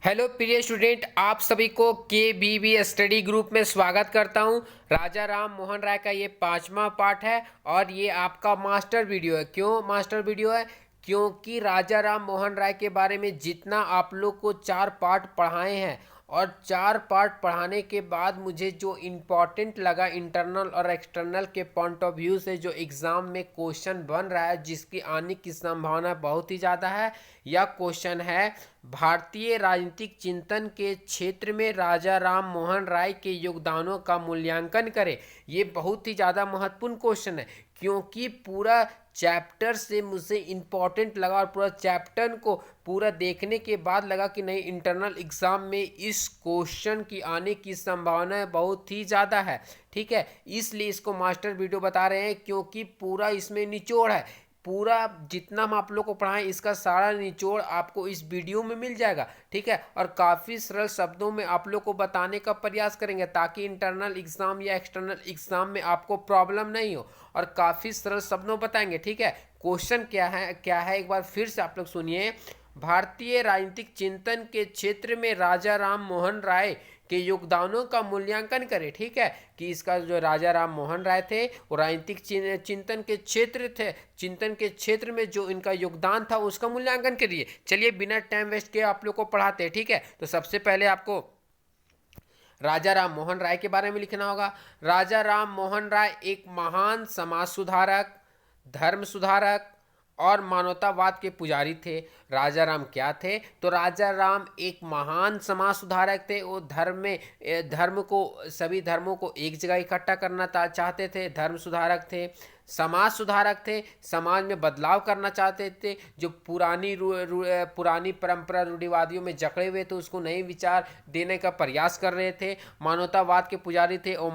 Hello प्रिय student, आप सभी को के बी बी स्टडी ग्रुप में स्वागत करता हूं। राजा राम मोहन राय का ये 5वां पार्ट है और ये आपका मास्टर वीडियो है। क्यों मास्टर वीडियो है? क्योंकि राजा राम मोहन राय के बारे में जितना आप लोग को 4 पार्ट पढ़ाए हैं और 4 पार्ट पढ़ाने के बाद मुझे जो इम्पोर्टेंट लगा इंटरनल और एक्सटर्नल के पॉइंट ऑफ व्यू से, जो एग्ज़ाम में क्वेश्चन बन रहा है जिसकी आने की संभावना बहुत ही ज़्यादा है, यह क्वेश्चन है भारतीय राजनीतिक चिंतन के क्षेत्र में राजा राम मोहन राय के योगदानों का मूल्यांकन करें। ये बहुत ही ज़्यादा महत्वपूर्ण क्वेश्चन है क्योंकि पूरा चैप्टर से मुझे इम्पोर्टेंट लगा और पूरा चैप्टर को पूरा देखने के बाद लगा कि नहीं, इंटरनल एग्ज़ाम में इस क्वेश्चन की आने की संभावना बहुत ही ज़्यादा है। ठीक है, इसलिए इसको मास्टर वीडियो बता रहे हैं क्योंकि पूरा इसमें निचोड़ है। पूरा जितना हम आप लोग को पढ़ाएं इसका सारा निचोड़ आपको इस वीडियो में मिल जाएगा। ठीक है, और काफ़ी सरल शब्दों में आप लोग को बताने का प्रयास करेंगे ताकि इंटरनल एग्जाम या एक्सटर्नल एग्जाम में आपको प्रॉब्लम नहीं हो, और काफ़ी सरल शब्दों में बताएंगे। ठीक है, क्वेश्चन क्या है एक बार फिर से आप लोग सुनिए। भारतीय राजनीतिक चिंतन के क्षेत्र में राजा राम मोहन राय के योगदानों का मूल्यांकन करें। ठीक है, कि इसका जो राजा राम मोहन राय थे वो राजनीतिक चिंतन के क्षेत्र में जो इनका योगदान था उसका मूल्यांकन करिए। चलिए बिना टाइम वेस्ट किए आप लोग को पढ़ाते हैं। ठीक है, तो सबसे पहले आपको राजा राम मोहन राय के बारे में लिखना होगा। राजा राम मोहन राय एक महान समाज सुधारक, धर्म सुधारक और मानवतावाद के पुजारी थे। राजा राम क्या थे? तो राजा राम एक महान समाज सुधारक थे। वो धर्म को, सभी धर्मों को एक जगह इकट्ठा करना चाहते थे। धर्म सुधारक थे, समाज सुधारक थे, समाज में बदलाव करना चाहते थे। जो पुरानी परंपरा रूढ़िवादियों में जकड़े हुए थे उसको नए विचार देने का प्रयास कर रहे थे। मानवतावाद के पुजारी थे और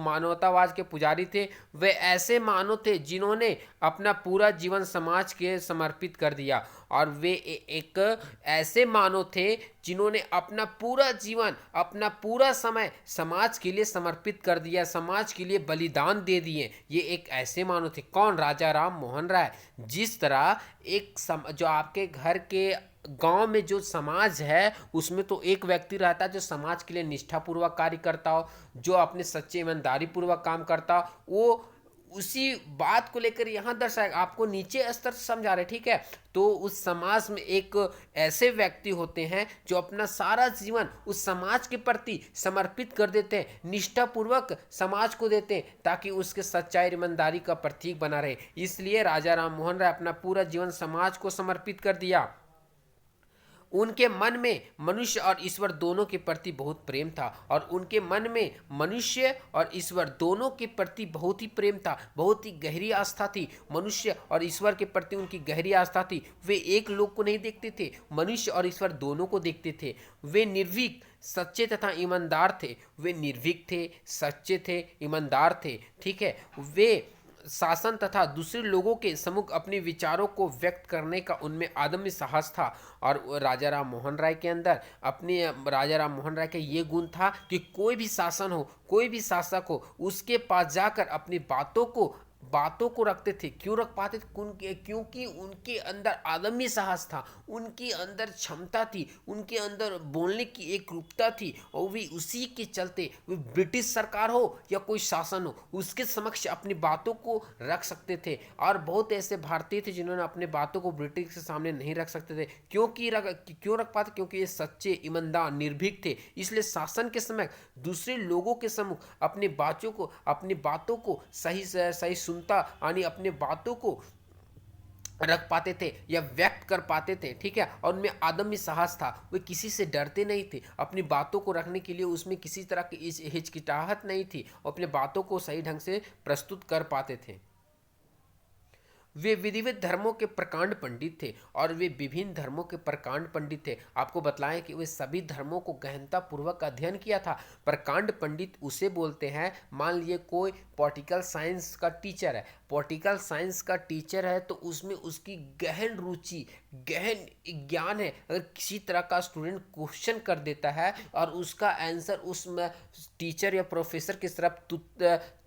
मानवतावाद के पुजारी थे वे ऐसे मानव थे जिन्होंने अपना पूरा जीवन समाज के समर्पित कर दिया। और वे एक ऐसे मानव थे जिन्होंने अपना पूरा जीवन, अपना पूरा समय समाज के लिए समर्पित कर दिया, समाज के लिए बलिदान दे दिए। ये एक ऐसे मानव थे। कौन? राजा राम मोहन राय। जिस तरह जो आपके घर के गांव में जो समाज है उसमें तो एक व्यक्ति रहता है जो समाज के लिए निष्ठापूर्वक कार्य करता हो, जो अपने सच्चे ईमानदारी पूर्वक काम करता हो। वो उसी बात को लेकर यहाँ दर्शाएगा, आपको नीचे स्तर से समझा रहे। ठीक है, तो उस समाज में एक ऐसे व्यक्ति होते हैं जो अपना सारा जीवन उस समाज के प्रति समर्पित कर देते हैं, निष्ठापूर्वक समाज को देते हैं ताकि उसके सच्चाई ईमानदारी का प्रतीक बना रहे। इसलिए राजा राम मोहन राय अपना पूरा जीवन समाज को समर्पित कर दिया। उनके मन में मनुष्य और ईश्वर दोनों के प्रति बहुत प्रेम था, और उनके मन में मनुष्य और ईश्वर दोनों के प्रति बहुत ही प्रेम था, बहुत ही गहरी आस्था थी। मनुष्य और ईश्वर के प्रति उनकी गहरी आस्था थी। वे एक लोग को नहीं देखते थे, मनुष्य और ईश्वर दोनों को देखते थे। वे निर्भीक, सच्चे तथा ईमानदार थे। वे निर्भीक थे, सच्चे थे, ईमानदार थे। ठीक है, वे शासन तथा दूसरे लोगों के सम्मुख अपने विचारों को व्यक्त करने का उनमें अदम्य साहस था। और राजा राम मोहन राय के अंदर राजा राम मोहन राय का ये गुण था कि कोई भी शासन हो, कोई भी शासक हो, उसके पास जाकर अपनी बातों को रखते थे। क्यों रख पाते थे? क्योंकि उनके अंदर आदमी साहस था, उनके अंदर क्षमता थी, उनके अंदर बोलने की एक रूपता थी। और भी उसी के चलते वे ब्रिटिश सरकार हो या कोई शासन हो उसके समक्ष अपनी बातों को रख सकते थे। और बहुत ऐसे भारतीय थे जिन्होंने अपने बातों को ब्रिटिश के सामने नहीं रख सकते थे। क्यों रख पाते? क्योंकि ये सच्चे, ईमानदार, निर्भीक थे। इसलिए शासन के समय दूसरे लोगों के सम्मुख अपनी बातों को सही सुनता, यानी अपने बातों को रख पाते थे या व्यक्त कर पाते थे। ठीक है, और उनमें आदमी साहस था। वे किसी से डरते नहीं थे। अपनी बातों को रखने के लिए उसमें किसी तरह की हिचकिचाहट नहीं थी और अपने बातों को सही ढंग से प्रस्तुत कर पाते थे। वे विविध धर्मों के प्रकांड पंडित थे, और वे विभिन्न धर्मों के प्रकांड पंडित थे। आपको बतलाएं कि वे सभी धर्मों को गहनता पूर्वक अध्ययन किया था। प्रकांड पंडित उसे बोलते हैं, मान लीजिए कोई पॉलिटिकल साइंस का टीचर है, पॉलिटिकल साइंस का टीचर है तो उसमें उसकी गहन रुचि, गहन ज्ञान है। अगर किसी तरह का स्टूडेंट क्वेश्चन कर देता है और उसका आंसर उस टीचर या प्रोफेसर की तरफ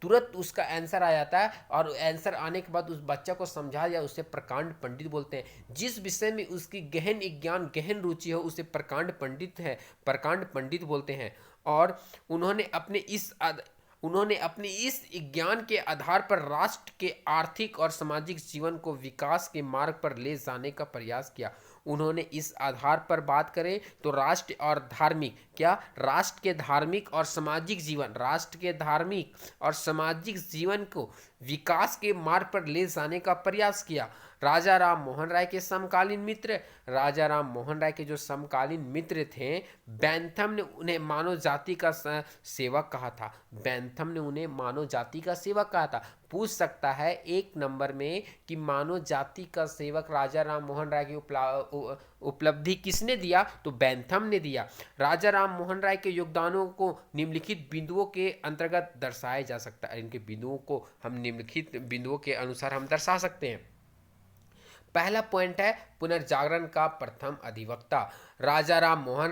तुरंत उसका आंसर आ जाता है, और आंसर आने के बाद उस बच्चा को समझा जाए उसे प्रकांड पंडित बोलते हैं। जिस विषय में उसकी गहन ज्ञान गहन रुचि हो उसे प्रकांड पंडित बोलते हैं। और उन्होंने अपने इस ज्ञान के आधार पर राष्ट्र के आर्थिक और सामाजिक जीवन को विकास के मार्ग पर ले जाने का प्रयास किया। उन्होंने इस आधार पर बात करें तो राष्ट्र के धार्मिक और सामाजिक जीवन को विकास के मार्ग पर ले जाने का प्रयास किया। राजा राम मोहन राय के समकालीन मित्र जो समकालीन मित्र थे, बैंथम ने उन्हें मानव जाति का सेवक कहा था। पूछ सकता है एक नंबर में कि मानव जाति का सेवक राजा राम मोहन राय की उपलब्धि किसने दिया? तो बैंथम ने दिया। राजा राम मोहन राय के योगदानों को निम्नलिखित बिंदुओं के अंतर्गत दर्शाया जा सकता है। इनके बिंदुओं को हम निम्नलिखित बिंदुओं के अनुसार हम दर्शा सकते हैं। पहला पॉइंट है पुनर्जागरण का प्रथम अधिवक्ता राजा राम मोहन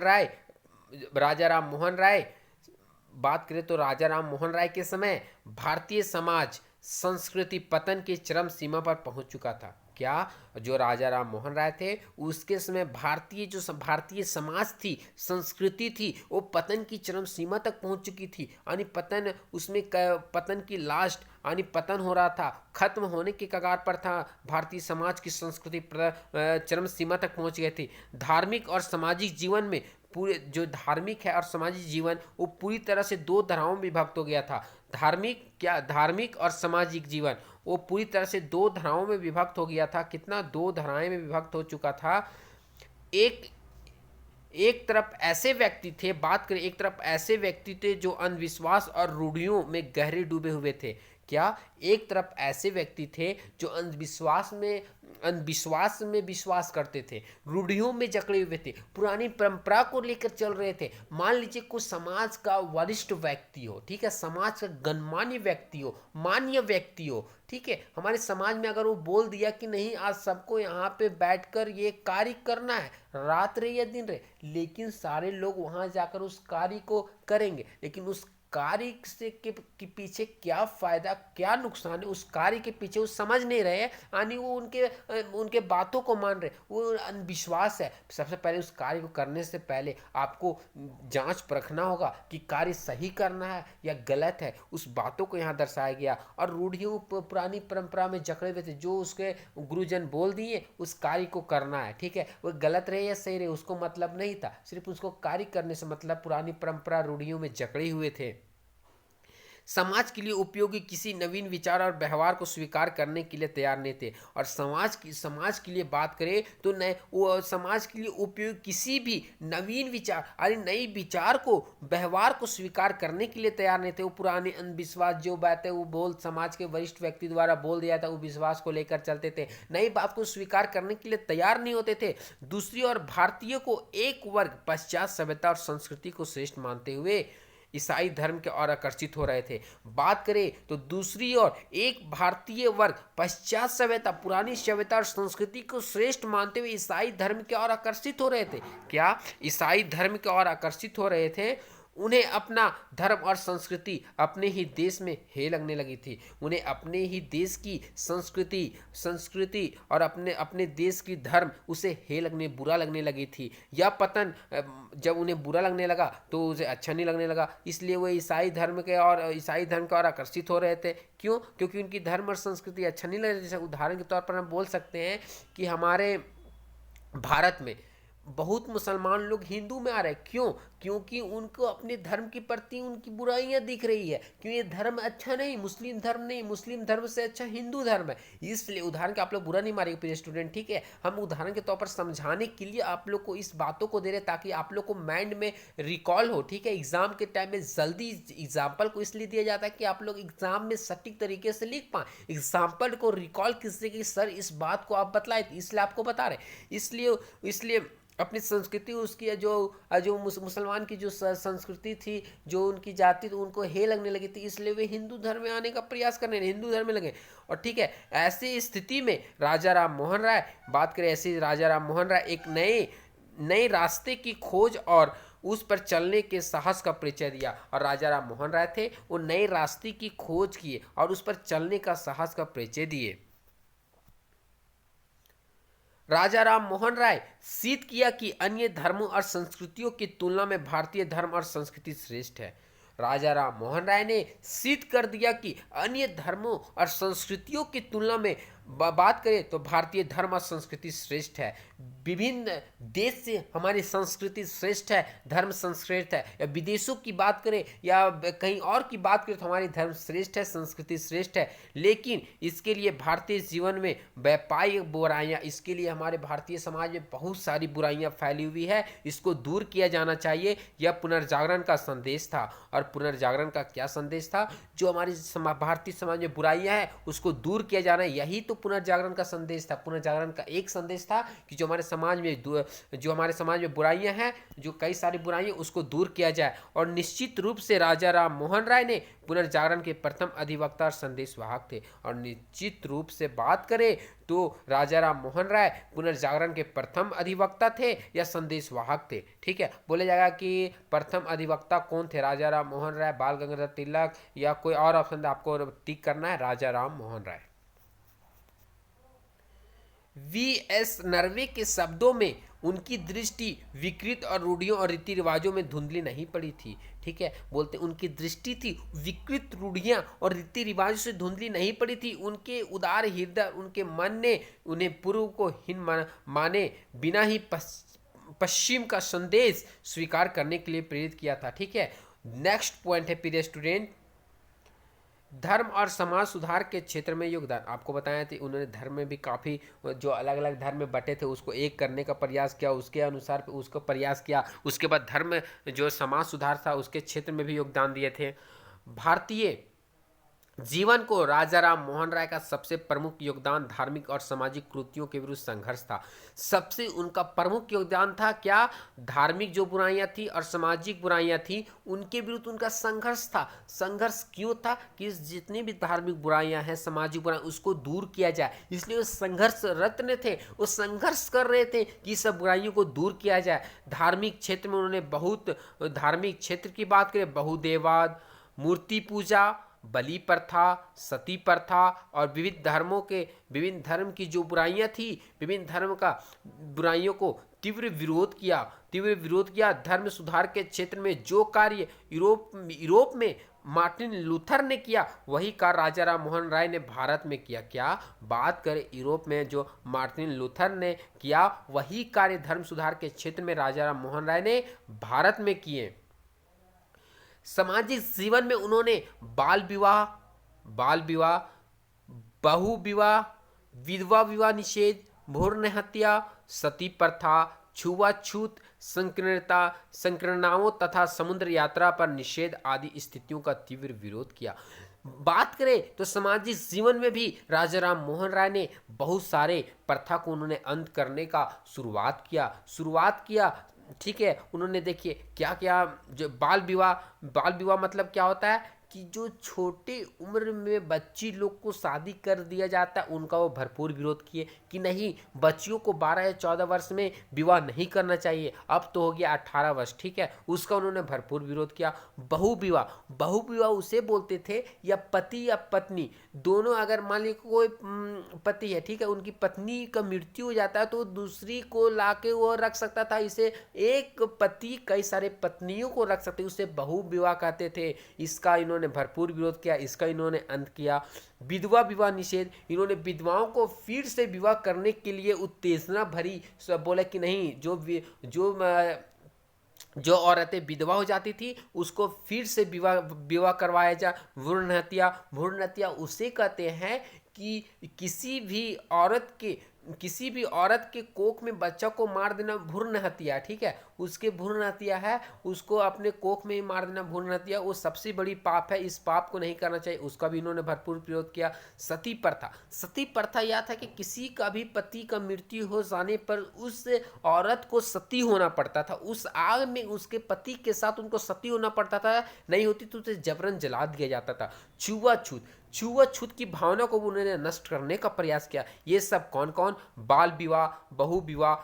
राय। बात करें तो राजा राम मोहन राय के समय भारतीय समाज संस्कृति पतन की चरम सीमा पर पहुंच चुका था। क्या? जो राजा राम मोहन राय थे उसके समय भारतीय समाज थी, संस्कृति थी, वो पतन की चरम सीमा तक पहुंच चुकी थी। यानी पतन की लास्ट यानी पतन हो रहा था, खत्म होने के कगार पर था। भारतीय समाज की संस्कृति चरम सीमा तक पहुंच गई थी। धार्मिक और सामाजिक जीवन में जो धार्मिक है और सामाजिक जीवन वो पूरी तरह से दो धाराओं में विभक्त हो गया था। धार्मिक और सामाजिक जीवन वो पूरी तरह से दो धाराओं में विभक्त हो गया था। कितना? दो धाराएं में विभक्त हो चुका था। एक तरफ ऐसे व्यक्ति थे जो अंधविश्वास और रूढ़ियों में गहरे डूबे हुए थे। क्या? एक तरफ ऐसे व्यक्ति थे जो अंधविश्वास में विश्वास करते थे, रूढ़ियों में जकड़े हुए थे, पुरानी परंपरा को लेकर चल रहे थे। मान लीजिए कोई समाज का वरिष्ठ व्यक्ति हो, ठीक है, समाज का गणमान्य व्यक्ति हो, मान्य व्यक्ति हो, ठीक है, हमारे समाज में अगर वो बोल दिया कि नहीं आज सबको यहाँ पे बैठकर ये कार्य करना है, रात रहे या दिन रहे, लेकिन सारे लोग वहां जाकर उस कार्य को करेंगे, लेकिन उस कार्य से के पीछे क्या फायदा क्या नुकसान है, उस कार्य के पीछे वो समझ नहीं रहे हैं, यानी वो उनके बातों को मान रहे, वो अंधविश्वास है। सबसे पहले उस कार्य को करने से पहले आपको जांच परखना होगा कि कार्य सही करना है या गलत है। उस बातों को यहाँ दर्शाया गया। और रूढ़ियों पुरानी परंपरा में जकड़े हुए थे, जो उसके गुरुजन बोल दिए उस कार्य को करना है, ठीक है, वो गलत रहे या सही रहे उसको मतलब नहीं था, सिर्फ उसको कार्य करने से मतलब पुरानी परंपरा रूढ़ियों में जकड़े हुए थे। समाज के लिए उपयोगी किसी नवीन विचार और व्यवहार को स्वीकार करने के लिए तैयार नहीं थे। और समाज के लिए बात करें तो समाज के लिए उपयोगी किसी भी नवीन विचार अरे नई विचार को व्यवहार को स्वीकार करने के लिए तैयार नहीं थे। वो पुराने अंधविश्वास जो बात है वो समाज के वरिष्ठ व्यक्ति द्वारा बोल दिया था, वो विश्वास को लेकर चलते थे, नई बात को स्वीकार करने के लिए तैयार नहीं होते थे। दूसरी ओर भारतीयों को एक वर्ग पश्चात सभ्यता और संस्कृति को श्रेष्ठ मानते हुए ईसाई धर्म के ओर आकर्षित हो रहे थे। बात करें तो दूसरी ओर एक भारतीय वर्ग पश्चात सभ्यता पुरानी सभ्यता और संस्कृति को श्रेष्ठ मानते हुए ईसाई धर्म के ओर आकर्षित हो रहे थे। क्या? ईसाई धर्म के ओर आकर्षित हो रहे थे। उन्हें अपना धर्म और संस्कृति अपने ही देश में हे लगने लगी थी। उन्हें अपने ही देश की संस्कृति और अपने देश की धर्म उसे बुरा लगने लगी थी। यह पतन जब उन्हें बुरा लगने लगा तो उसे अच्छा नहीं लगने लगा, इसलिए वो ईसाई धर्म के और आकर्षित हो रहे थे। क्यों? क्योंकि उनकी धर्म और संस्कृति अच्छा नहीं लग रही। जैसे उदाहरण के तौर पर हम बोल सकते हैं कि हमारे भारत में बहुत मुसलमान लोग हिंदू में आ रहे हैं। क्यों? क्योंकि उनको अपने धर्म के प्रति उनकी बुराइयां दिख रही है। क्यों? ये धर्म अच्छा नहीं, मुस्लिम धर्म नहीं, मुस्लिम धर्म से अच्छा हिंदू धर्म है। इसलिए उदाहरण के आप लोग बुरा नहीं मारेंगे प्रिय स्टूडेंट, ठीक है, हम उदाहरण के तौर पर समझाने के लिए आप लोग को इस बातों को दे रहे ताकि आप लोग को माइंड में रिकॉल हो, ठीक है। एग्जाम के टाइम में जल्दी एग्जाम्पल को इसलिए दिया जाता है कि आप लोग एग्जाम में सटीक तरीके से लिख पाए। एग्जाम्पल को रिकॉल किससे कि सर इस बात को आप बतलाए, इसलिए आपको बता रहे। इसलिए अपनी संस्कृति उसकी जो मुसलमान की जो संस्कृति थी, जो उनकी जाति थी, उनको हे लगने लगी थी, इसलिए वे हिंदू धर्म में आने का प्रयास करने हिंदू धर्म में लगे। और ठीक है, ऐसी स्थिति में राजा राम मोहन राय बात करें, ऐसे राजा राम मोहन राय एक नए रास्ते की खोज और उस पर चलने के साहस का परिचय दिया। और राजा राम मोहन राय थे, वो नए रास्ते की खोज किए और उस पर चलने का साहस का परिचय दिए। राजा राम मोहन राय सिद्ध किया कि अन्य धर्मों और संस्कृतियों की तुलना में भारतीय धर्म और संस्कृति श्रेष्ठ है। राजा राम मोहन राय ने सिद्ध कर दिया कि अन्य धर्मों और संस्कृतियों की तुलना में बात करें तो भारतीय धर्म और संस्कृति श्रेष्ठ है। विभिन्न देश से हमारी संस्कृति श्रेष्ठ है, धर्म श्रेष्ठ है। या विदेशों की बात करें या कहीं और की बात करें तो हमारी धर्म श्रेष्ठ है, संस्कृति श्रेष्ठ है। लेकिन इसके लिए भारतीय जीवन में व्यापारिक बुराइयां, इसके लिए हमारे भारतीय समाज में बहुत सारी बुराइयां फैली हुई है, इसको दूर किया जाना चाहिए। यह पुनर्जागरण का संदेश था। और पुनर्जागरण का क्या संदेश था? जो हमारी भारतीय समाज में बुराइयां हैं उसको दूर किया जाना, यही तो पुनर्जागरण का संदेश था। पुनर्जागरण का एक संदेश था कि जो हमारे समाज में बुराइयां हैं, जो कई सारी बुराइयां, उसको दूर किया जाए। और निश्चित रूप से राजा राम मोहन राय ने पुनर्जागरण के प्रथम अधिवक्ता और संदेशवाहक थे। और निश्चित रूप से बात करें तो राजा राम मोहन राय पुनर्जागरण के प्रथम अधिवक्ता थे या संदेशवाहक थे। ठीक है, बोला जाएगा कि प्रथम अधिवक्ता कौन थे? राजा राम मोहन राय, बाल गंगाधर तिलक, या कोई और ऑप्शन आपको टिक करना है? राजा राम मोहन राय। वी.एस. नरवे के शब्दों में उनकी दृष्टि विकृत और रूढ़ियों और रीति रिवाजों में धुंधली नहीं पड़ी थी। ठीक है, बोलते उनकी दृष्टि थी विकृत रूढ़ियां और रीति रिवाजों से धुंधली नहीं पड़ी थी। उनके उदार हृदय, उनके मन ने उन्हें पूर्व को हीन माने बिना ही पश्चिम का संदेश स्वीकार करने के लिए प्रेरित किया था। ठीक है, नेक्स्ट पॉइंट है प्रिय स्टूडेंट, धर्म और समाज सुधार के क्षेत्र में योगदान। आपको बताया था उन्होंने धर्म में भी काफ़ी, जो अलग अलग धर्म में बटे थे उसको एक करने का प्रयास किया, उसके अनुसार उसको प्रयास किया। उसके बाद धर्म जो समाज सुधार था उसके क्षेत्र में भी योगदान दिए थे। भारतीय जीवन को राजा राम मोहन राय का सबसे प्रमुख योगदान धार्मिक और सामाजिक कुरीतियों के विरुद्ध संघर्ष था। सबसे उनका प्रमुख योगदान था क्या? धार्मिक जो बुराइयां थी और सामाजिक बुराइयां थी उनके विरुद्ध उनका संघर्ष था। संघर्ष क्यों था? कि जितनी भी धार्मिक बुराइयां हैं, सामाजिक बुराइयां, उसको दूर किया जाए, इसलिए वो संघर्षरत थे। वो संघर्ष कर रहे थे कि सब बुराइयों को दूर किया जाए। धार्मिक क्षेत्र में उन्होंने बहुत, धार्मिक क्षेत्र की बात करें, बहुदेववाद, मूर्ति पूजा, बलि प्रथा, सती प्रथा और विभिन्न धर्म की जो बुराइयां थी, विभिन्न धर्म का बुराइयों को तीव्र विरोध किया। धर्म सुधार के क्षेत्र में जो कार्य यूरोप में मार्टिन लूथर ने किया, वही कार्य राजा राम मोहन राय ने भारत में किया। क्या बात करें, यूरोप में जो मार्टिन लूथर ने किया वही कार्य धर्म सुधार के क्षेत्र में राजा राम मोहन राय ने भारत में किए। सामाजिक जीवन में उन्होंने बाल विवाह, बहु विवाह, विधवा विवाह निषेध, भ्रूण हत्या, सती प्रथा, छुआछूत, संकीर्णताओं तथा समुद्र यात्रा पर निषेध आदि स्थितियों का तीव्र विरोध किया। बात करें तो सामाजिक जीवन में भी राजा राम मोहन राय ने बहुत सारे प्रथा को उन्होंने अंत करने का शुरुआत किया। ठीक है, उन्होंने देखिए क्या क्या, जो बाल विवाह मतलब क्या होता है कि जो छोटे उम्र में बच्ची लोग को शादी कर दिया जाता है, उनका वो भरपूर विरोध किए कि नहीं, बच्चियों को 12 या 14 वर्ष में विवाह नहीं करना चाहिए। अब तो हो गया 18 वर्ष। ठीक है, उसका उन्होंने भरपूर विरोध किया। बहु विवाह उसे बोलते थे या पति या पत्नी दोनों, अगर मान ली कोई पति है, ठीक है, उनकी पत्नी का मृत्यु हो जाता है तो दूसरी को लाके वो रख सकता था। इसे एक पति कई सारे पत्नियों को रख सकते, उसे बहु विवाह कहते थे। इसका इन्होंने भरपूर विरोध किया, इसका इन्होंने अंत किया। विधवा विवाह निषेध, इन्होंने विधवाओं को फिर से विवाह करने के लिए उत्तेजना भरी, बोला कि नहीं, जो औरतें विधवा हो जाती थी उसको फिर से विवाह करवाया जाए। भ्रूण हत्या उसे कहते हैं कि किसी भी औरत के कोख में बच्चा को मार देना भ्रूण हत्या। ठीक है, उसके भ्रूण हत्या है, उसको अपने कोख में ही मार देना भ्रूण हत्या, वो सबसे बड़ी पाप है। इस पाप को नहीं करना चाहिए, उसका भी इन्होंने भरपूर विरोध किया। सती प्रथा यह था कि किसी का भी पति का मृत्यु हो जाने पर उस औरत को सती होना पड़ता था। उस आग में उसके पति के साथ उनको सती होना पड़ता था, नहीं होती तो उसे जबरन जला दिया जाता था। छुआछूत की भावना को उन्होंने नष्ट करने का प्रयास किया। ये सब कौन कौन? बाल विवाह, बहु विवाह,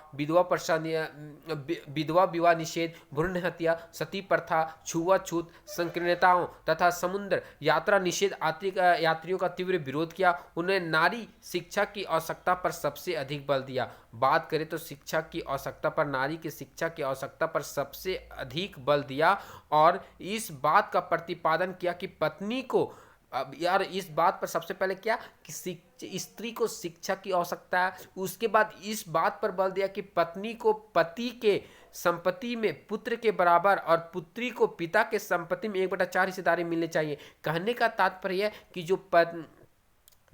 विधवा विवाह निषेध, भ्रूण हत्या, सती प्रथा, छुआछूत, संकीर्णताओं तथा समुद्र यात्रा निषेध आदि यात्रियों का तीव्र विरोध किया। उन्होंने नारी शिक्षा की आवश्यकता पर सबसे अधिक बल दिया। बात करें तो शिक्षा की आवश्यकता पर, नारी की शिक्षा की आवश्यकता पर सबसे अधिक बल दिया और इस बात का प्रतिपादन किया कि पत्नी को, अब यार इस बात पर सबसे पहले क्या कि स्त्री को शिक्षा की आवश्यकता है। उसके बाद इस बात पर बल दिया कि पत्नी को पति के संपत्ति में पुत्र के बराबर और पुत्री को पिता के संपत्ति में 1/4 हिस्सेदारी मिलनी चाहिए। कहने का तात्पर्य है कि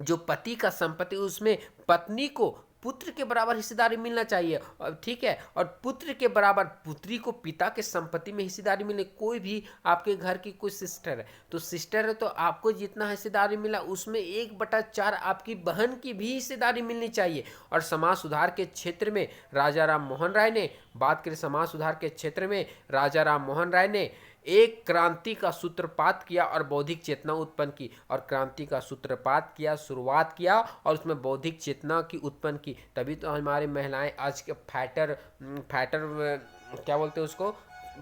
जो पति का संपत्ति उसमें पत्नी को पुत्र के बराबर हिस्सेदारी मिलना चाहिए, और ठीक है, और पुत्र के बराबर पुत्री को पिता के संपत्ति में हिस्सेदारी मिले। कोई भी आपके घर की कोई सिस्टर है तो सिस्टर है तो आपको जितना हिस्सेदारी मिला उसमें 1/4 आपकी बहन की भी हिस्सेदारी मिलनी चाहिए। और समाज सुधार के क्षेत्र में राजा राम मोहन राय ने, बात करें समाज सुधार के क्षेत्र में राजा राम मोहन राय ने एक क्रांति का सूत्रपात किया और बौद्धिक चेतना उत्पन्न की। और क्रांति का सूत्रपात किया, शुरुआत किया और उसमें बौद्धिक चेतना की उत्पन्न की। तभी तो हमारी महिलाएं आज के फाइटर क्या बोलते हैं उसको,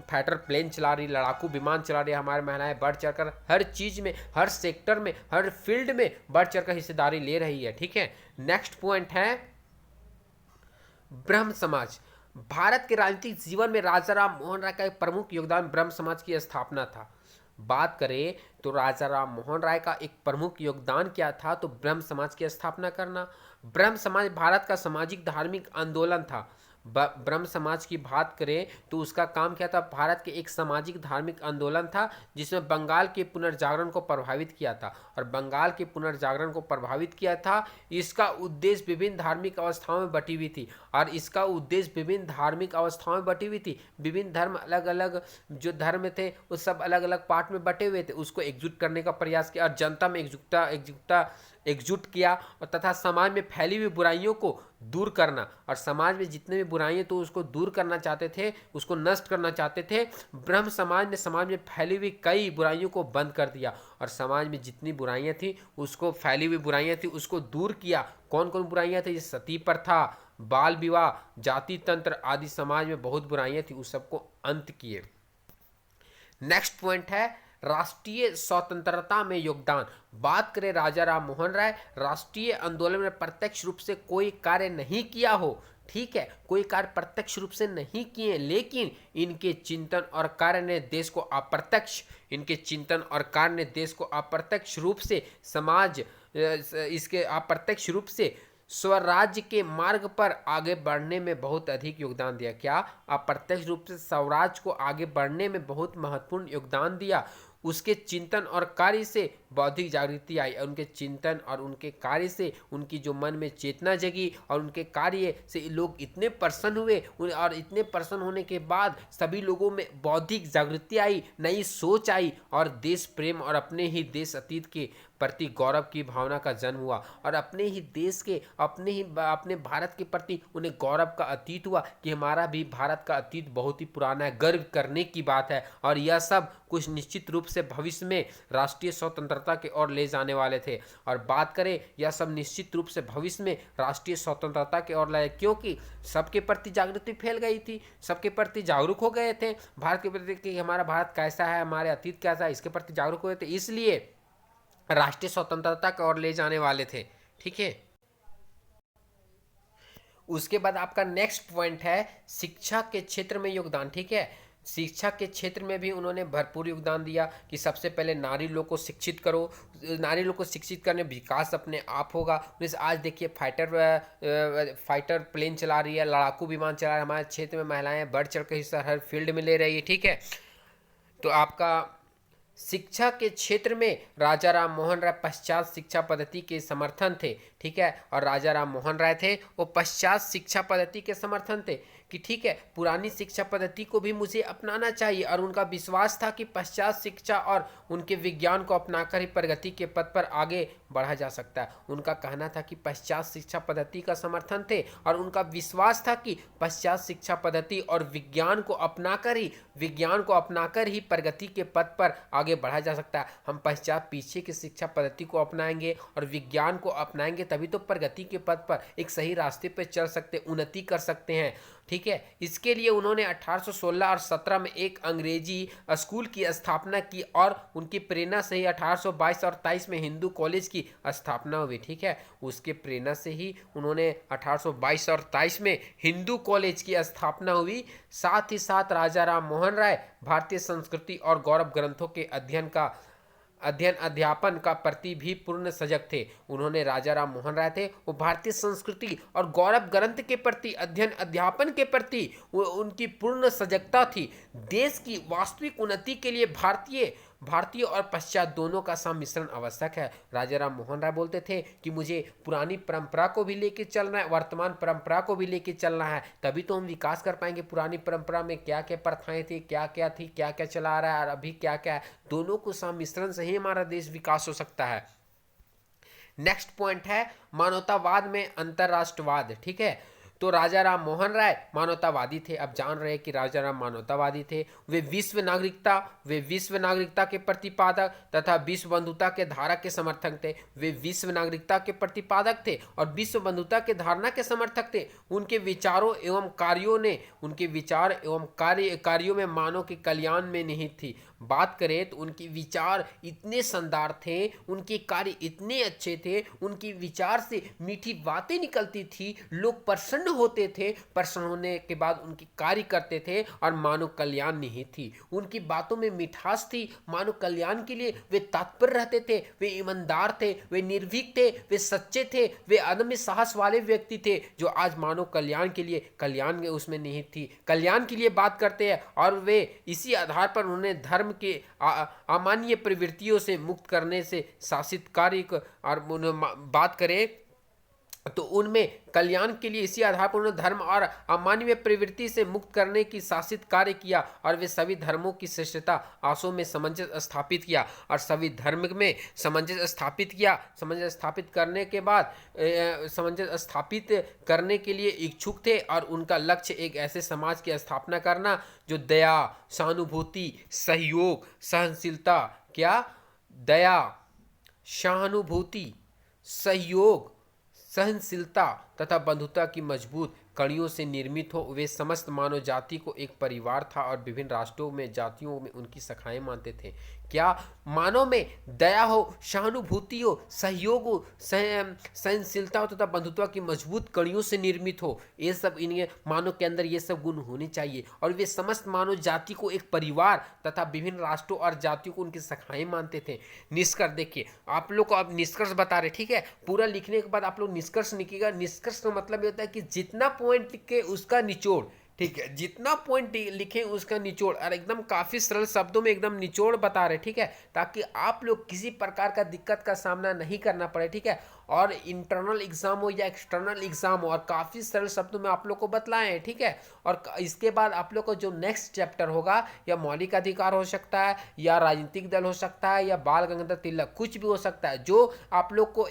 फाइटर प्लेन चला रही, लड़ाकू विमान चला रही है। हमारी महिलाएं बढ़ चढ़कर हर चीज़ में, हर सेक्टर में, हर फील्ड में बढ़ चढ़कर हिस्सेदारी ले रही है। ठीक है, नेक्स्ट पॉइंट है ब्रह्म समाज। भारत के राजनीतिक जीवन में राजा राम मोहन राय का एक प्रमुख योगदान ब्रह्म समाज की स्थापना था। बात करें तो राजा राम मोहन राय का एक प्रमुख योगदान क्या था? तो ब्रह्म समाज की स्थापना करना। ब्रह्म समाज भारत का सामाजिक धार्मिक आंदोलन था। ब्रह्म समाज की बात करें तो उसका काम क्या था? भारत के एक सामाजिक धार्मिक आंदोलन था जिसमें बंगाल के पुनर्जागरण को प्रभावित किया था। और बंगाल के पुनर्जागरण को प्रभावित किया था। इसका उद्देश्य विभिन्न धार्मिक अवस्थाओं में बटी हुई थी, और इसका उद्देश्य विभिन्न धार्मिक अवस्थाओं में बटी हुई थी। विभिन्न धर्म, अलग अलग जो धर्म थे वो सब अलग अलग पार्ट में बटे हुए थे। उसको एकजुट करने का प्रयास किया और जनता में एकजुट किया, और तथा समाज में फैली हुई बुराइयों को दूर करना। और समाज में जितने भी बुराइयां तो उसको दूर करना चाहते थे, उसको नष्ट करना चाहते थे। ब्रह्म समाज ने समाज में फैली हुई कई बुराइयों को बंद कर दिया, और समाज में जितनी बुराइयां थी उसको, फैली हुई बुराइयां थी उसको दूर किया। कौन कौन बुराइयां थी? जैसे सती प्रथा, बाल विवाह, जाति तंत्र आदि समाज में बहुत बुराइयां थी, उस सबको अंत किए। नेक्स्ट पॉइंट है राष्ट्रीय स्वतंत्रता में योगदान। बात करें राजा राम मोहन राय राष्ट्रीय आंदोलन में प्रत्यक्ष रूप से कोई कार्य नहीं किया हो, ठीक है, कोई कार्य प्रत्यक्ष रूप से नहीं किए, लेकिन इनके चिंतन और कार्य ने देश को अप्रत्यक्ष, इनके चिंतन और कार्य ने देश को अप्रत्यक्ष रूप से समाज, इसके अप्रत्यक्ष रूप से स्वराज्य के मार्ग पर आगे बढ़ने में बहुत अधिक योगदान दिया। क्या? अप्रत्यक्ष रूप से स्वराज्य को आगे बढ़ने में बहुत महत्वपूर्ण योगदान दिया। उसके चिंतन और कार्य से बौद्धिक जागृति आई, और उनके चिंतन और उनके कार्य से उनकी जो मन में चेतना जगी, और उनके कार्य से लोग इतने प्रसन्न हुए, और इतने प्रसन्न होने के बाद सभी लोगों में बौद्धिक जागृति आई, नई सोच आई, और देश प्रेम और अपने ही देश अतीत के प्रति गौरव की भावना का जन्म हुआ। और अपने ही देश के, अपने भारत के प्रति उन्हें गौरव का अतीत हुआ कि हमारा भी भारत का अतीत बहुत ही पुराना है, गर्व करने की बात है। और यह सब कुछ निश्चित रूप से भविष्य में राष्ट्रीय स्वतंत्रता की ओर ले जाने वाले थे। और बात करें, यह सब निश्चित रूप से भविष्य में राष्ट्रीय स्वतंत्रता की ओर लाए, क्योंकि सबके प्रति जागृति फैल गई थी, सबके प्रति जागरूक हो गए थे भारत के प्रति कि हमारा भारत कैसा है, हमारे अतीत कैसा है, इसके प्रति जागरूक हुए थे, इसलिए राष्ट्रीय स्वतंत्रता की ओर ले जाने वाले थे। ठीक है, उसके बाद आपका नेक्स्ट पॉइंट है शिक्षा के क्षेत्र में योगदान। ठीक है, शिक्षा के क्षेत्र में भी उन्होंने भरपूर योगदान दिया कि सबसे पहले नारी लोग को शिक्षित करो, नारी लोग को शिक्षित करने विकास अपने आप होगा। जैसे आज देखिए फाइटर प्लेन चला रही है, लड़ाकू विमान चला रही है, हमारे क्षेत्र में महिलाएं बढ़ चढ़ कर हिस्सा हर फील्ड में ले रही है। ठीक है, तो आपका शिक्षा के क्षेत्र में राजा राम मोहन राय पश्चात शिक्षा पद्धति के समर्थन थे। ठीक है, और राजा राम मोहन राय थे वो पश्चात शिक्षा पद्धति के समर्थन थे, कि ठीक है, पुरानी शिक्षा पद्धति को भी मुझे अपनाना चाहिए, और उनका विश्वास था कि पश्चात शिक्षा और उनके विज्ञान को अपनाकर ही प्रगति के पथ पर आगे बढ़ा जा सकता है। उनका कहना था कि पश्चात शिक्षा पद्धति का समर्थन थे, और उनका विश्वास था कि पश्चात शिक्षा पद्धति और विज्ञान को अपनाकर ही प्रगति के पथ पर आगे बढ़ा जा सकता है। हम पश्चात पीछे की शिक्षा पद्धति को अपनाएंगे और विज्ञान को अपनाएंगे, तभी तो प्रगति के पथ पर एक सही रास्ते पर चल सकते, उन्नति कर सकते हैं। ठीक है, इसके लिए उन्होंने 1816 और 17 में एक अंग्रेजी स्कूल की स्थापना की, और उनकी प्रेरणा से ही 1822 और 23 में हिंदू कॉलेज की स्थापना हुई। ठीक है, उसके प्रेरणा से ही उन्होंने 1822 और 23 में हिंदू कॉलेज की स्थापना हुई। साथ ही साथ राजा राम मोहन राय भारतीय संस्कृति और गौरव ग्रंथों के अध्यापन का प्रति भी पूर्ण सजग थे। उन्होंने राजा राम मोहन राय थे, वो भारतीय संस्कृति और गौरव ग्रंथ के प्रति अध्यापन के प्रति उनकी पूर्ण सजगता थी। देश की वास्तविक उन्नति के लिए भारतीय और पश्चात दोनों का सम्मिश्रण आवश्यक है। राजा राम मोहन राय बोलते थे कि मुझे पुरानी परंपरा को भी लेके चलना है, वर्तमान परंपरा को भी लेके चलना है, तभी तो हम विकास कर पाएंगे। पुरानी परंपरा में क्या क्या प्रथाएं थी, क्या क्या थी, क्या क्या चला आ रहा है, और अभी क्या क्या है, दोनों को सम्मिश्रण से ही हमारा देश विकास हो सकता है। नेक्स्ट पॉइंट है मानवतावाद में अंतरराष्ट्रवाद। ठीक है, तो राजा राम मोहन राय मानवतावादी थे। अब जान रहे हैं कि राजा राम मानवतावादी थे। वे विश्व नागरिकता के प्रतिपादक तथा विश्व बंधुता के धारा के समर्थक थे। वे विश्व नागरिकता के प्रतिपादक थे और विश्व बंधुता के धारणा के समर्थक थे। उनके विचारों एवं कार्यों में मानव के कल्याण में निहित थी। बात करें तो उनके विचार इतने शानदार थे, उनके कार्य इतने अच्छे थे, उनके विचार से मीठी बातें निकलती थी, लोग प्रसन्न होते थे, प्रसन्न होने के बाद उनके कार्य करते थे और मानव कल्याण निहित थी। उनकी बातों में मिठास थी, मानव कल्याण के लिए वे तत्पर रहते थे, वे ईमानदार थे, वे निर्भीक थे, वे सच्चे थे, वे अदम्य साहस वाले व्यक्ति थे जो आज मानव कल्याण के लिए कल्याण उसमें निहित थी, कल्याण के लिए बात करते हैं। और वे इसी आधार पर उन्होंने धर्म के अमान्य प्रवृत्तियों से मुक्त करने से शासित कार्य और बात करें तो उनमें कल्याण के लिए इसी आधार पर उन्होंने धर्म और अमानवीय प्रवृत्ति से मुक्त करने की शासित कार्य किया, और वे सभी धर्मों की श्रेष्ठता आसो में सामंजस्य स्थापित किया, और सभी धर्म में सामंजस्य स्थापित किया। सामंजस्य स्थापित करने के लिए इच्छुक थे, और उनका लक्ष्य एक ऐसे समाज की स्थापना करना जो दया, सहानुभूति, सहयोग, सहनशीलता दया, सहानुभूति, सहयोग, सहनशीलता तथा बंधुता की मजबूत कड़ियों से निर्मित हो। वे समस्त मानव जाति को एक परिवार था और विभिन्न राष्ट्रों में जातियों में उनकी शाखाएं मानते थे। क्या मानव में दया हो, सहानुभूति हो, सहयोग हो, सहनशीलता हो तथा बंधुत्व की मजबूत कड़ियों से निर्मित हो। ये सब इनके मानव के अंदर ये सब गुण होने चाहिए, और वे समस्त मानव जाति को एक परिवार तथा विभिन्न राष्ट्रों और जातियों को उनकी शाखाएं मानते थे। निष्कर्ष देखिए, आप लोग को अब निष्कर्ष बता रहे, ठीक है, पूरा लिखने के बाद आप लोग निष्कर्ष लिखिएगा। निष्कर्ष का मतलब ये होता है कि जितना पॉइंट लिखे उसका निचोड़, ठीक है, जितना पॉइंट लिखें उसका निचोड़, और एकदम काफी सरल शब्दों में एकदम निचोड़ बता रहे, ठीक है, ताकि आप लोग किसी प्रकार का दिक्कत का सामना नहीं करना पड़े। ठीक है, और इंटरनल एग्जाम हो या एक्सटर्नल एग्जाम हो, और काफी सरल शब्दों में आप लोग को बतलाएं। ठीक है, और इसके बाद आप लोग को जो नेक्स्ट चैप्टर होगा, या मौलिक अधिकार हो सकता है, या राजनीतिक दल हो सकता है, या बाल गंगाधर तिलक, कुछ भी हो सकता है, जो आप लोग को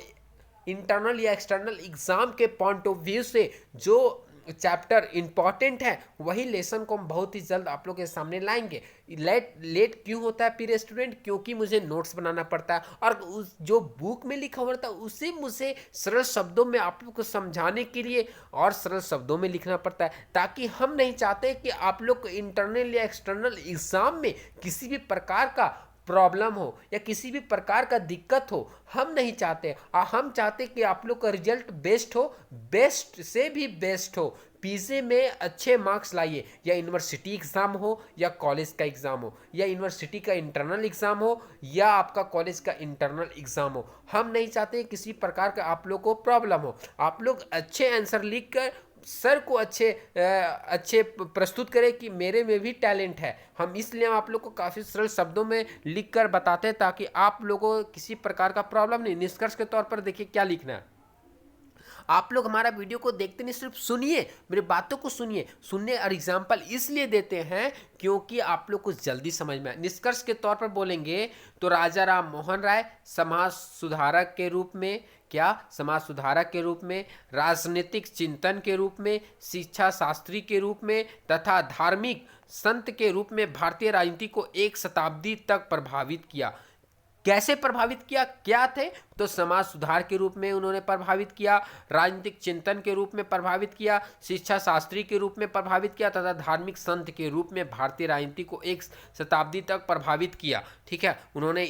इंटरनल या एक्सटर्नल एग्जाम के पॉइंट ऑफ व्यू से जो चैप्टर इंपॉर्टेंट है, वही लेसन को हम बहुत ही जल्द आप लोग के सामने लाएंगे। लेट क्यों होता है प्रिय स्टूडेंट? क्योंकि मुझे नोट्स बनाना पड़ता है, और उस जो बुक में लिखा हुआ था उसे मुझे सरल शब्दों में आप लोग को समझाने के लिए और सरल शब्दों में लिखना पड़ता है, ताकि हम नहीं चाहते कि आप लोग को इंटरनल या एक्सटर्नल एग्जाम में किसी भी प्रकार का प्रॉब्लम हो या किसी भी प्रकार का दिक्कत हो। हम नहीं चाहते, हम चाहते कि आप लोग का रिजल्ट बेस्ट हो, बेस्ट से भी बेस्ट हो, पीजे में अच्छे मार्क्स लाइए। या यूनिवर्सिटी एग्जाम हो, या कॉलेज का एग्जाम हो, या यूनिवर्सिटी का इंटरनल एग्जाम हो, या आपका कॉलेज का इंटरनल एग्जाम हो। हम नहीं चाहते किसी प्रकार का आप लोग को प्रॉब्लम हो। आप लोग अच्छे आंसर लिख कर सर को अच्छे प्रस्तुत करें कि मेरे में भी टैलेंट है। हम इसलिए आप लोग को काफ़ी सरल शब्दों में लिखकर बताते हैं, ताकि आप लोगों को किसी प्रकार का प्रॉब्लम नहीं। निष्कर्ष के तौर पर देखिए क्या लिखना है। आप लोग हमारा वीडियो को देखते नहीं, सिर्फ सुनिए, मेरी बातों को सुनिए। सुनने और एग्जाम्पल इसलिए देते हैं क्योंकि आप लोग को जल्दी समझ में आए। निष्कर्ष के तौर पर बोलेंगे तो राजा राम मोहन राय समाज सुधारक के रूप में, क्या समाज सुधारक के रूप में, राजनीतिक चिंतन के रूप में, शिक्षा शास्त्री के रूप में तथा धार्मिक संत के रूप में भारतीय राजनीति को एक शताब्दी तक प्रभावित किया। कैसे प्रभावित किया, क्या थे, तो समाज सुधार के रूप में उन्होंने प्रभावित किया, राजनीतिक चिंतन के रूप में प्रभावित किया, शिक्षा शास्त्री के रूप में प्रभावित किया तथा धार्मिक संत के रूप में भारतीय राजनीति को एक शताब्दी तक प्रभावित किया। ठीक है, उन्होंने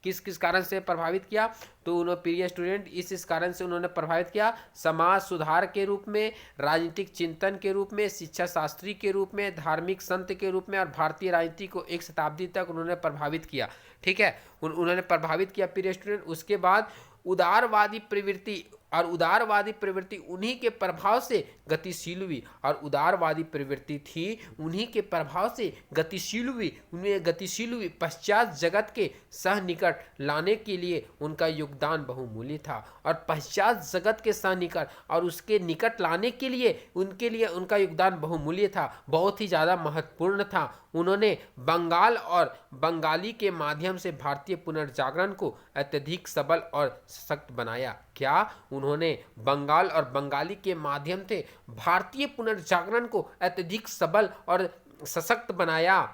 किस किस कारण से प्रभावित किया, तो उन्होंने प्रिय स्टूडेंट इस कारण से उन्होंने प्रभावित किया, समाज सुधार के रूप में, राजनीतिक चिंतन के रूप में, शिक्षा शास्त्री के रूप में, धार्मिक संत के रूप में और भारतीय राजनीति को एक शताब्दी तक उन्होंने प्रभावित किया। ठीक है, उन्होंने प्रभावित किया प्रिय स्टूडेंट। उसके बाद उदारवादी प्रवृत्ति, और उदारवादी प्रवृत्ति उन्हीं के प्रभाव से गतिशील हुई, और उदारवादी प्रवृत्ति थी उन्हीं के प्रभाव से गतिशील हुई, उन्हें गतिशील हुई। पश्चात जगत के सह निकट लाने के लिए उनका योगदान बहुमूल्य था, और पश्चात जगत के सह निकट और उसके निकट लाने के लिए उनका योगदान बहुमूल्य था, बहुत ही ज़्यादा महत्वपूर्ण था। उन्होंने बंगाल और बंगाली के माध्यम से भारतीय पुनर्जागरण को अत्यधिक सबल और सशक्त बनाया। क्या, उन्होंने बंगाल और बंगाली के माध्यम से भारतीय पुनर्जागरण को अत्यधिक सबल और सशक्त बनाया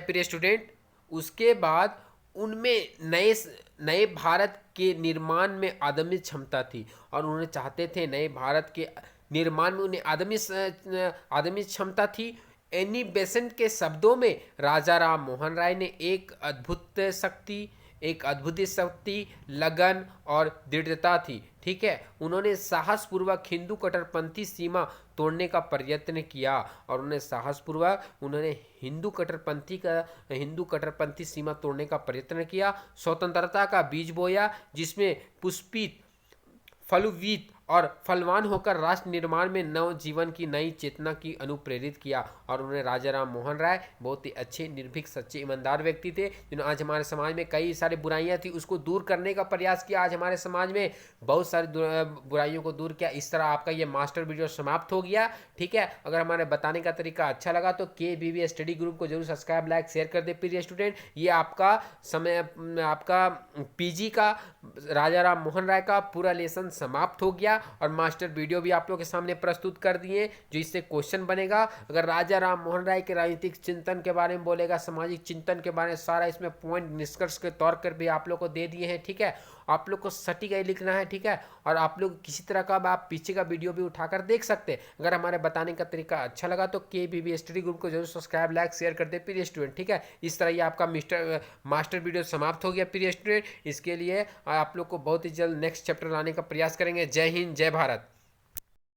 प्रिय स्टूडेंट। उसके बाद उनमें नए भारत के निर्माण में अदम्य क्षमता थी, और उन्होंने चाहते थे नए भारत के निर्माण में उन्हें अदम्य क्षमता थी। एनी बेसेंट के शब्दों में राजा राम मोहन राय ने एक अद्भुत शक्ति, लगन और दृढ़ता थी। ठीक है, उन्होंने साहसपूर्वक हिंदू कट्टरपंथी सीमा तोड़ने का प्रयत्न किया, और उन्होंने हिंदू कट्टरपंथी सीमा तोड़ने का प्रयत्न किया। स्वतंत्रता का बीज बोया, जिसमें पुष्पित, फलुवित और फलवान होकर राष्ट्र निर्माण में नव जीवन की नई चेतना की अनुप्रेरित किया। और उन्हें राजा राम मोहन राय बहुत ही अच्छे, निर्भीक, सच्चे, ईमानदार व्यक्ति थे, जिन्होंने आज हमारे समाज में कई सारी बुराइयां थी उसको दूर करने का प्रयास किया। आज हमारे समाज में बहुत सारी बुराइयों को दूर किया। इस तरह आपका ये मास्टर वीडियो समाप्त हो गया। ठीक है, अगर हमारे बताने का तरीका अच्छा लगा तो KBB स्टडी ग्रुप को जरूर सब्सक्राइब, लाइक, शेयर कर दे प्रिय स्टूडेंट। ये आपका PG का राजा राम मोहन राय का पूरा लेसन समाप्त हो गया, और मास्टर वीडियो भी आप लोगों के सामने प्रस्तुत कर दिए, जो इससे क्वेश्चन बनेगा। अगर राजा राम मोहन राय के राजनीतिक चिंतन के बारे में बोलेगा, सामाजिक चिंतन के बारे में, सारा इसमें पॉइंट निष्कर्ष के तौर पर भी आप लोग को दे दिए हैं। ठीक है, आप लोग को सटीक ही लिखना है। ठीक है, और आप लोग किसी तरह का आप पीछे का वीडियो भी उठाकर देख सकते हैं। अगर हमारे बताने का तरीका अच्छा लगा तो KBB स्टडी ग्रुप को जरूर सब्सक्राइब, लाइक, शेयर कर दे प्रिय स्टूडेंट। ठीक है, इस तरह ये आपका मास्टर वीडियो समाप्त हो गया प्रिय स्टूडेंट। इसके लिए आप लोग को बहुत ही जल्द नेक्स्ट चैप्टर लाने का प्रयास करेंगे। जय हिंद, जय भारत।